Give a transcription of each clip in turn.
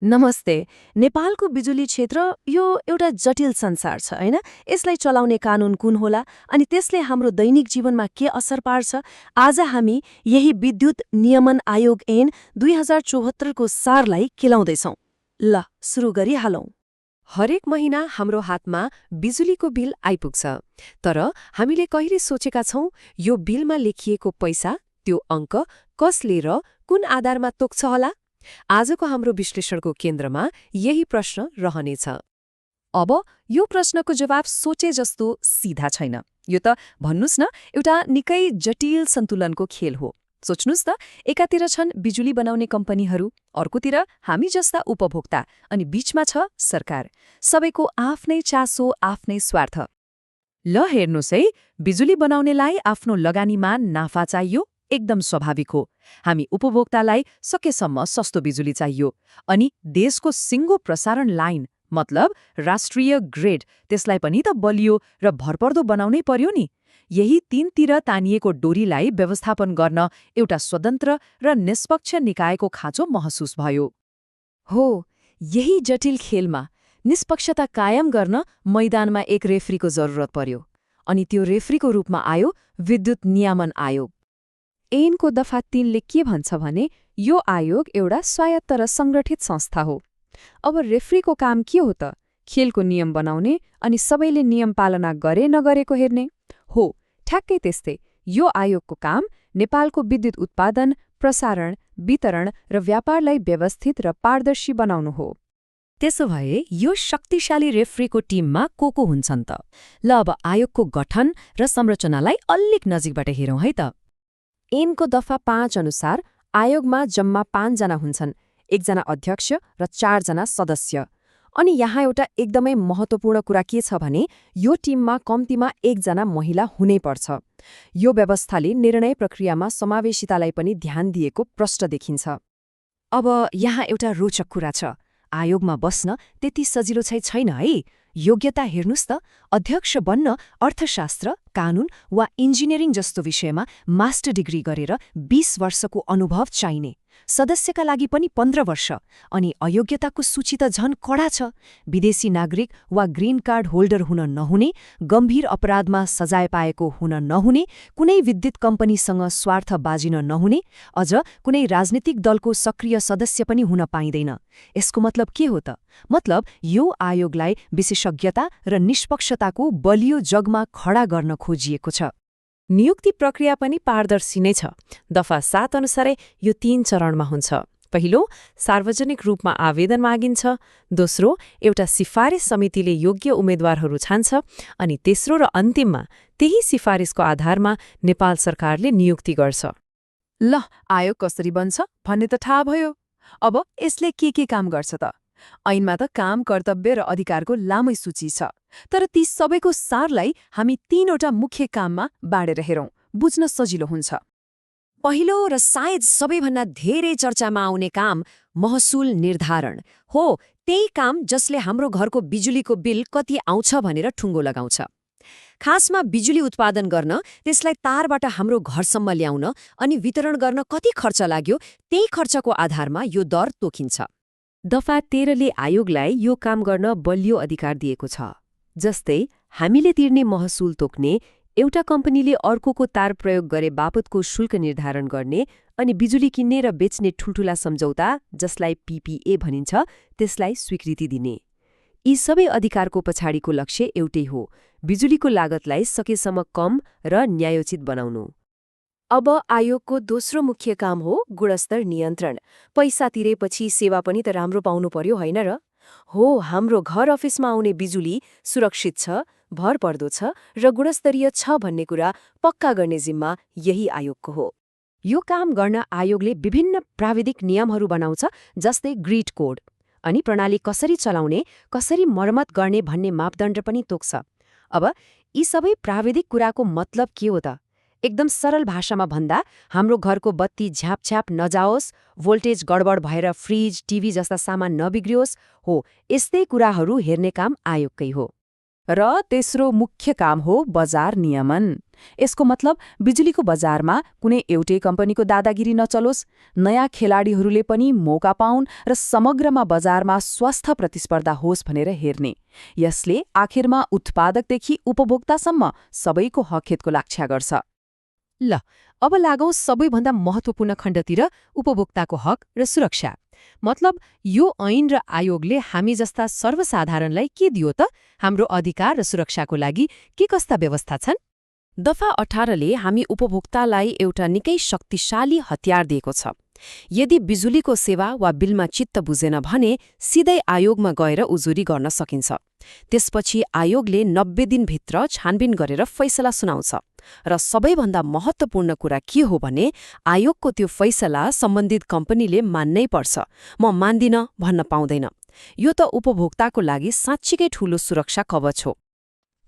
नमस्ते। नेपालको बिजुली क्षेत्र यो एउटा जटिल संसार छ हैन। यसलाई चलाउने कानून कुन होला अनि त्यसले हाम्रो दैनिक जीवनमा के असर पार्छ? आज हामी यही विद्युत नियमन आयोग ऐन 2074 को सारलाई केलाउँदैछौँ। ल सुरु गरिहालौँ। हरेक महिना हाम्रो हातमा बिजुलीको बिल आइपुग्छ। तर हामीले कहिले सोचेका छौँ यो बिलमा लेखिएको पैसा, त्यो अङ्क कसले र कुन आधारमा तोक्छ होला? आजको हाम्रो विश्लेषणको केन्द्रमा यही प्रश्न रहनेछ। अब यो प्रश्नको जवाब सोचे जस्तो सीधा छैन। यो त भन्नुस् न एउटा निकै जटिल सन्तुलनको खेल हो। सोच्नुस् त, एकातिर छन् बिजुली बनाउने कम्पनीहरू, अर्कोतिर हामी जस्ता उपभोक्ता, अनि बीचमा छ सरकार। सबैको आफ्नै चासो, आफ्नै स्वार्थ। ल हेर्नुस् है, बिजुली बनाउनेलाई आफ्नो लगानीमा नाफा चाहियो, एकदम स्वाभाविक हो। हामी उपभोक्तालाई सकेसम्म सस्तो बिजुली चाहियो। अनि देशको सिङ्गो प्रसारण लाइन मतलब राष्ट्रिय ग्रिड, त्यसलाई पनि त बलियो र भरपर्दो बनाउनै पर्यो नि। यही तीनतिर तानिएको डोरीलाई व्यवस्थापन गर्न एउटा स्वतन्त्र र निष्पक्ष निकायको खाँचो महसुस भयो। हो, यही जटिल खेलमा निष्पक्षता कायम गर्न मैदानमा एक रेफ्रीको जरुरत पर्यो। अनि त्यो रेफ्रीको रूपमा आयो विद्युत नियमन आयोग। ऐनको दफा 3ले के भन्छ भने यो आयोग एउटा स्वायत्त र सङ्गठित संस्था हो। अब रेफ्रीको काम के हो त? खेलको नियम बनाउने अनि सबैले नियम पालना गरे नगरेको हेर्ने हो। ठ्याक्कै त्यस्तै यो आयोगको काम नेपालको विद्युत उत्पादन, प्रसारण, वितरण र व्यापारलाई व्यवस्थित र पारदर्शी बनाउनु हो। त्यसो भए यो शक्तिशाली रेफ्रीको टिममा को हुन्छन् त? ल अब आयोगको गठन र संरचनालाई अलिक नजिकबाट हेरौँ है त। ऐनको दफा 5 अनुसार आयोगमा जम्मा 5 जना हुन्छन्, 1 जना अध्यक्ष र 4 जना सदस्य। अनि यहाँ एउटा एकदमै महत्त्वपूर्ण कुरा के छ भने यो टिममा कम्तीमा 1 जना महिला हुनै पर्छ। यो व्यवस्थाले निर्णय प्रक्रियामा समावेशितालाई पनि ध्यान दिएको प्रष्ट देखिन्छ। अब यहाँ एउटा रोचक कुरा छ। आयोगमा बस्न त्यति सजिलो छैन है। योग्यता हेर्नुस् त, अध्यक्ष बन्न अर्थशास्त्र, कानून वा इन्जिनियरिङ जस्तो विषयमा मास्टर डिग्री गरेर 20 वर्षको अनुभव चाहिने। सदस्यका लागि पनि 15 वर्ष। अनि अयोग्यताको सूची त झन कडा छ। विदेशी नागरिक वा ग्रीन कार्ड होल्डर हुन नहुने, गम्भीर अपराधमा सजाय पाएको हुन नहुने, कुनै विद्युत कम्पनीसँग स्वार्थ बाजिन नहुने, अझ कुनै राजनीतिक दलको सक्रिय सदस्य पनि हुन पाइँदैन। यसको मतलब के हो त? मतलब यो आयोगलाई विशेषज्ञता र निष्पक्षताको बलियो जगमा खडा गर्न खोजिएको छ। नियुक्ति प्रक्रिया पनि पारदर्शी नै छ। दफा 7 अनुसारै यो 3 चरणमा हुन्छ। पहिलो, सार्वजनिक रूपमा आवेदन मागिन्छ। दोस्रो, एउटा सिफारिस समितिले योग्य उम्मेद्वारहरू छान्छ। अनि तेस्रो र अन्तिममा त्यही सिफारिसको आधारमा नेपाल सरकारले नियुक्ति गर्छ। ल, आयोग कसरी बन्छ भन्ने त थाहा भयो। अब यसले के काम गर्छ त? ऐनमा त काम, कर्तव्य र अधिकारको लामै सूची छ। तर ती सबैको सारलाई हामी 3वटा मुख्य काममा बाँडेर हेरौँ, बुझ्न सजिलो हुन्छ। पहिलो र सायद सबैभन्दा धेरै चर्चामा आउने काम महसुल निर्धारण हो। त्यही काम जसले हाम्रो घरको बिजुलीको बिल कति आउँछ भनेर ठुङ्गो लगाउँछ। खासमा बिजुली उत्पादन गर्न, त्यसलाई तारबाट हाम्रो घरसम्म ल्याउन अनि वितरण गर्न कति खर्च लाग्यो, त्यही खर्चको आधारमा यो दर तोकिन्छ। दफा 13ले आयोगलाई यो काम गर्न बलियो अधिकार दिएको छ। जस्तै हामीले तिर्ने महसुल तोक्ने, एउटा कम्पनीले अर्कोको तार प्रयोग गरे बापतको शुल्क निर्धारण गर्ने अनि बिजुली किन्ने र बेच्ने ठुल्ठुला सम्झौता, जसलाई PPA भनिन्छ, त्यसलाई स्वीकृति दिने। यी सबै अधिकारको पछाडिको लक्ष्य एउटै हो, बिजुलीको लागतलाई सकेसम्म कम र न्यायोचित बनाउनु। अब आयोगको दोस्रो मुख्य काम हो गुणस्तर नियन्त्रण। पैसा तिरेपछि सेवा पनि त राम्रो पाउनु पर्यो होइन र? हो, हाम्रो घर अफिसमा आउने बिजुली सुरक्षित छ, भरपर्दो छ र गुणस्तरीय छ भन्ने कुरा पक्का गर्ने जिम्मा यही आयोगको हो। यो काम गर्न आयोगले विभिन्न प्राविधिक नियमहरू बनाउँछ, जस्तै ग्रिड कोड। अनि प्रणाली कसरी चलाउने, कसरी मर्मत गर्ने भन्ने मापदण्ड पनि तोक्छ। अब यी सबै प्राविधिक कुराको मतलब के हो त? एकदम सरल भाषामा भन्दा हाम्रो घरको बत्ती झ्यापछ्याप नजाओस्, भोल्टेज गडबड भएर फ्रिज, टिभी जस्ता सामान नबिग्रियोस्, हो यस्तै कुराहरू हेर्ने काम आयोगकै हो। र तेस्रो मुख्य काम हो बजार नियमन। यसको मतलब बिजुलीको बजारमा कुनै एउटै कम्पनीको दादागिरी नचलोस्, नयाँ खेलाडीहरूले पनि मौका पाउन् र समग्रमा बजारमा स्वस्थ प्रतिस्पर्धा होस् भनेर हेर्ने। यसले आखिरमा उत्पादकदेखि उपभोक्तासम्म सबैको हकहितको रक्षा गर्छ। ल अब लागौं सबैभन्दा महत्त्वपूर्ण खण्डतिर, उपभोक्ताको हक र सुरक्षा। मतलब यो ऐन र आयोगले हामी जस्ता सर्वसाधारणलाई के दियो त? हाम्रो अधिकार र सुरक्षाको लागि के कस्ता व्यवस्था छन्? दफा 18ले हामी उपभोक्तालाई एउटा निकै शक्तिशाली हतियार दिएको छ। यदि बिजुलीको सेवा वा बिलमा चित्त बुझेन भने सिधै आयोगमा गएर उजुरी गर्न सकिन्छ। त्यसपछि आयोगले 90 दिनभित्र छानबिन गरेर फैसला सुनाउँछ। र सबैभन्दा महत्त्वपूर्ण कुरा के हो भने आयोगको त्यो फैसला सम्बन्धित कम्पनीले मान्नै पर्छ। म मान्दिन भन्न पाउँदैन। यो त उपभोक्ताको लागि साँच्चीकै ठूलो सुरक्षा कवच हो।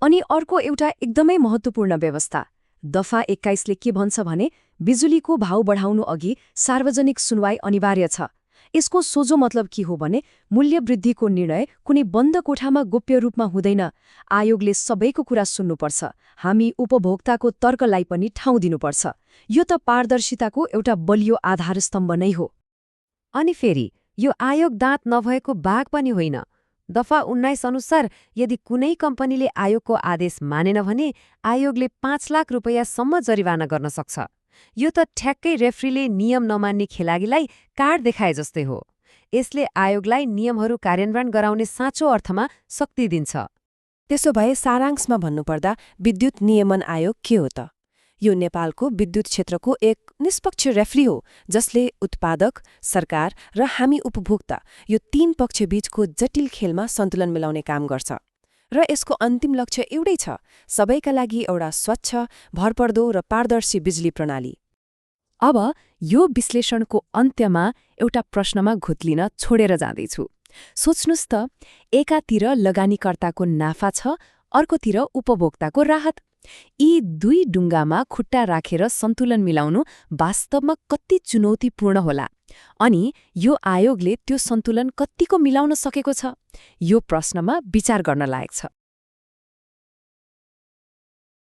अनि अर्को एउटा एकदमै महत्त्वपूर्ण व्यवस्था दफा 21ले के भन्छ भने बिजुलीको भाव बढाउनु अघि सार्वजनिक सुनवाई अनिवार्य छ। यसको सोझो मतलब के हो भने मूल्य वृद्धिको निर्णय कुनै बन्द कोठामा गोप्य रूपमा हुँदैन। आयोगले सबैको कुरा सुन्नुपर्छ। हामी उपभोक्ताको तर्कलाई पनि ठाउँ दिनुपर्छ। यो त पारदर्शिताको एउटा बलियो आधारस्तम्भ नै हो। अनि फेरि यो आयोग दाँत नभएको बाघ पनि होइन। दफा 19 अनुसार यदि कुनै कम्पनीले आयोगको आदेश मानेन भने आयोगले 5 लाख रुपैयाँसम्म जरिवाना गर्न सक्छ। यो त ठ्याक्कै रेफ्रीले नियम नमान्ने खेलाडीलाई कार्ड देखाए जस्तै हो। यसले आयोगलाई नियमहरू कार्यान्वयन गराउने साँचो अर्थमा शक्ति दिन्छ। त्यसो भए सारांशमा भन्नुपर्दा विद्युत नियमन आयोग के हो त? यो नेपालको विद्युत क्षेत्रको एक निष्पक्ष रेफ्री हो, जसले उत्पादक, सरकार र हामी उपभोक्ता यो 3 पक्षबीचको जटिल खेलमा सन्तुलन मिलाउने काम गर्छ। र यसको अन्तिम लक्ष्य एउटै छ, सबैका लागि एउटा स्वच्छ, भरपर्दो र पारदर्शी बिजुली प्रणाली। अब यो विश्लेषणको अन्त्यमा एउटा प्रश्नमा घुत्लिन छोडेर जाँदैछु। सोच्नुस् त, एकातिर लगानीकर्ताको नाफा छ, अर्कोतिर उपभोक्ताको राहत। यी दुई डुङ्गामा खुट्टा राखेर सन्तुलन मिलाउनु वास्तवमा कति चुनौतीपूर्ण होला? अनि यो आयोगले त्यो सन्तुलन कतिको मिलाउन सकेको छ? यो प्रश्नमा विचार गर्न लायक छ।